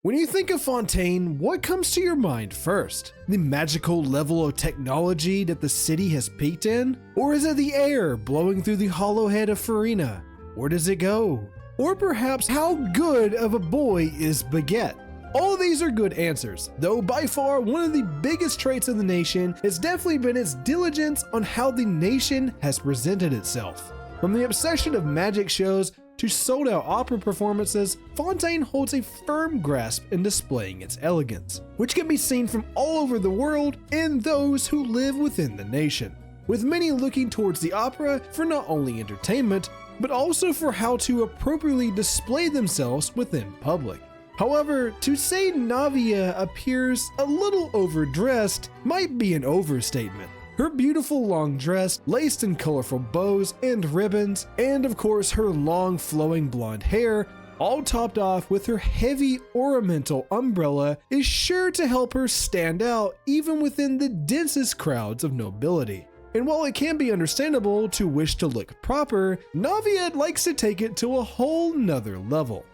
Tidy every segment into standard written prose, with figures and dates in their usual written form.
When you think of Fontaine, what comes to your mind first? The magical level of technology that the city has peaked in? Or is it the air blowing through the hollow head of Farina? Where does it go? Or perhaps how good of a boy is Baguette? All of these are good answers, though by far one of the biggest traits of the nation has definitely been its diligence on how the nation has presented itself. From the obsession of magic shows to sold-out opera performances, Fontaine holds a firm grasp in displaying its elegance, which can be seen from all over the world and those who live within the nation, with many looking towards the opera for not only entertainment, but also for how to appropriately display themselves within public. However, to say Navia appears a little overdressed might be an overstatement. Her beautiful long dress, laced in colorful bows and ribbons, and of course her long flowing blonde hair, all topped off with her heavy ornamental umbrella, is sure to help her stand out even within the densest crowds of nobility. And while it can be understandable to wish to look proper, Navia likes to take it to a whole nother level.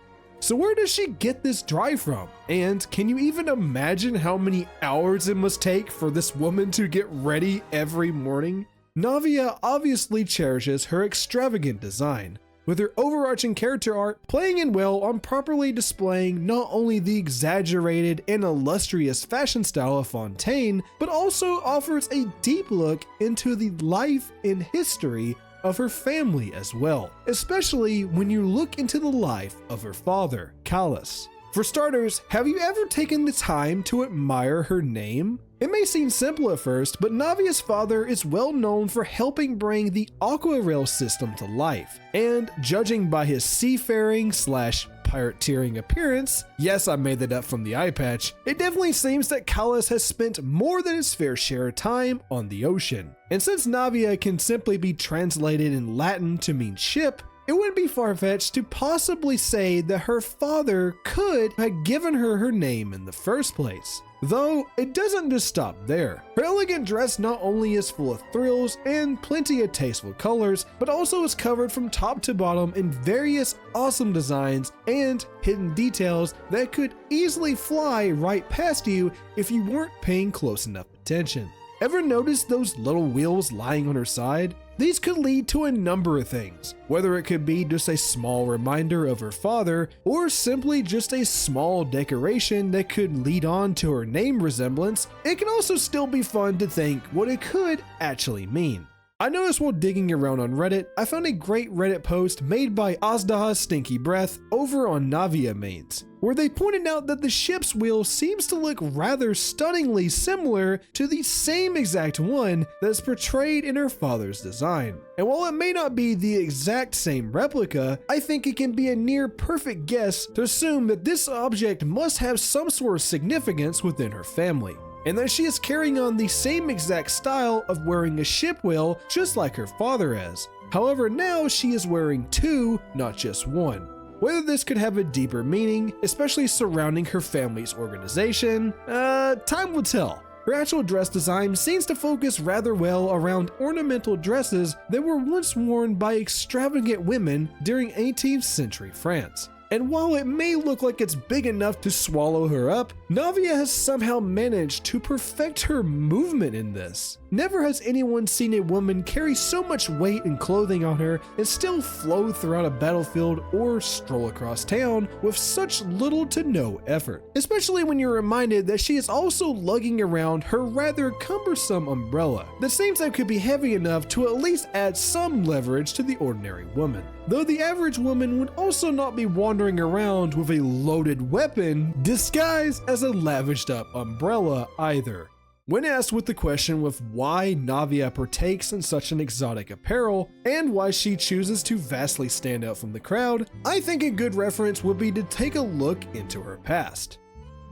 So where does she get this drive from? And can you even imagine how many hours it must take for this woman to get ready every morning? Navia obviously cherishes her extravagant design, with her overarching character art playing in well on properly displaying not only the exaggerated and illustrious fashion style of Fontaine, but also offers a deep look into the life and history of her family as well, especially when you look into the life of her father, Callas. For starters, have you ever taken the time to admire her name? It may seem simple at first, but Navia's father is well known for helping bring the aquarail system to life, and judging by his seafaring / pirateering appearance, yes, I made that up from the eye patch, it definitely seems that Callas has spent more than his fair share of time on the ocean. And since Navia can simply be translated in Latin to mean ship, it wouldn't be far-fetched to possibly say that her father could have given her her name in the first place. Though, it doesn't just stop there. Her elegant dress not only is full of thrills and plenty of tasteful colors, but also is covered from top to bottom in various awesome designs and hidden details that could easily fly right past you if you weren't paying close enough attention. Ever notice those little wheels lying on her side? These could lead to a number of things, whether it could be just a small reminder of her father, or simply just a small decoration that could lead on to her name resemblance. It can also still be fun to think what it could actually mean. I noticed while digging around on Reddit, I found a great Reddit post made by Azdaha Stinky Breath over on Navia mains, where they pointed out that the ship's wheel seems to look rather stunningly similar to the same exact one that's portrayed in her father's design. And while it may not be the exact same replica, I think it can be a near perfect guess to assume that this object must have some sort of significance within her family, and that she is carrying on the same exact style of wearing a ship wheel just like her father has. However, now she is wearing two, not just one. Whether this could have a deeper meaning, especially surrounding her family's organization, time will tell. Her actual dress design seems to focus rather well around ornamental dresses that were once worn by extravagant women during 18th century France. And while it may look like it's big enough to swallow her up, Navia has somehow managed to perfect her movement in this. Never has anyone seen a woman carry so much weight and clothing on her and still flow throughout a battlefield or stroll across town with such little to no effort. Especially when you're reminded that she is also lugging around her rather cumbersome umbrella that seems like it could be heavy enough to at least add some leverage to the ordinary woman. Though the average woman would also not be wandering around with a loaded weapon disguised as a lavished up umbrella either. When asked with the question with why Navia partakes in such an exotic apparel and why she chooses to vastly stand out from the crowd, I think a good reference would be to take a look into her past.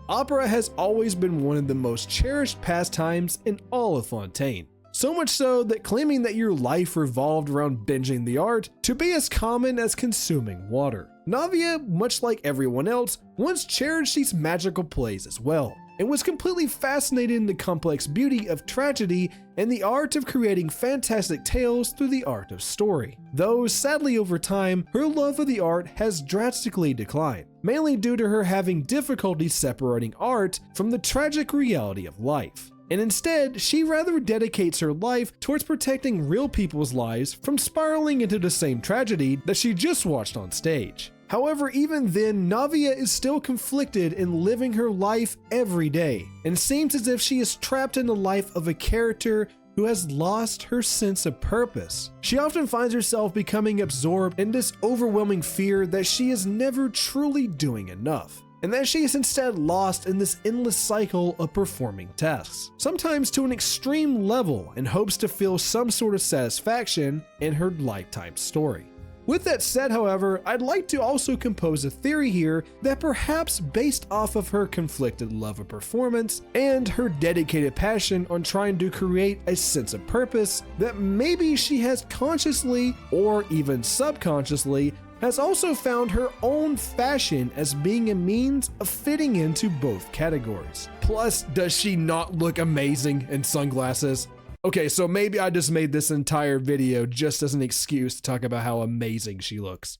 Opera has always been one of the most cherished pastimes in all of Fontaine. So much so that claiming that your life revolved around binging the art to be as common as consuming water. Navia, much like everyone else, once cherished these magical plays as well, and was completely fascinated in the complex beauty of tragedy and the art of creating fantastic tales through the art of story. Though, sadly over time, her love of the art has drastically declined, mainly due to her having difficulty separating art from the tragic reality of life. And instead, she rather dedicates her life towards protecting real people's lives from spiraling into the same tragedy that she just watched on stage. However, even then, Navia is still conflicted in living her life every day, and seems as if she is trapped in the life of a character who has lost her sense of purpose. She often finds herself becoming absorbed in this overwhelming fear that she is never truly doing enough, and that she is instead lost in this endless cycle of performing tasks, sometimes to an extreme level, in hopes to feel some sort of satisfaction in her lifetime story. With that said, however, I'd like to also compose a theory here that perhaps based off of her conflicted love of performance and her dedicated passion on trying to create a sense of purpose, that maybe she has consciously or even subconsciously has also found her own fashion as being a means of fitting into both categories. Plus, does she not look amazing in sunglasses? Okay, so maybe I just made this entire video just as an excuse to talk about how amazing she looks.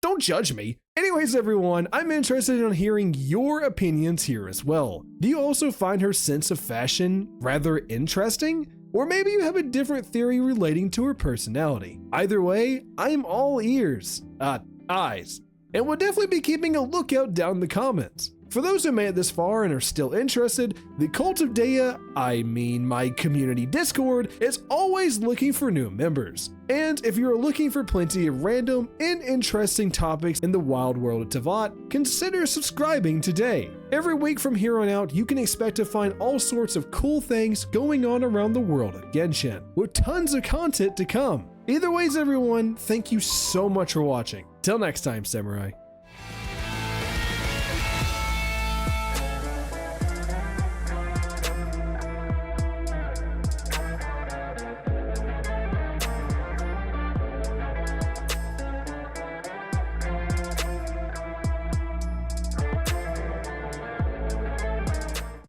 Don't judge me. Anyways, everyone, I'm interested in hearing your opinions here as well. Do you also find her sense of fashion rather interesting? Or maybe you have a different theory relating to her personality. Either way, I'm all ears. Eyes. And we'll definitely be keeping a lookout down in the comments. For those who made it this far and are still interested, the Cult of Dea, my community Discord, is always looking for new members. And if you are looking for plenty of random and interesting topics in the wild world of Teyvat, consider subscribing today. Every week from here on out, you can expect to find all sorts of cool things going on around the world of Genshin, with tons of content to come. Either ways, everyone, thank you so much for watching. Till next time, Samurai.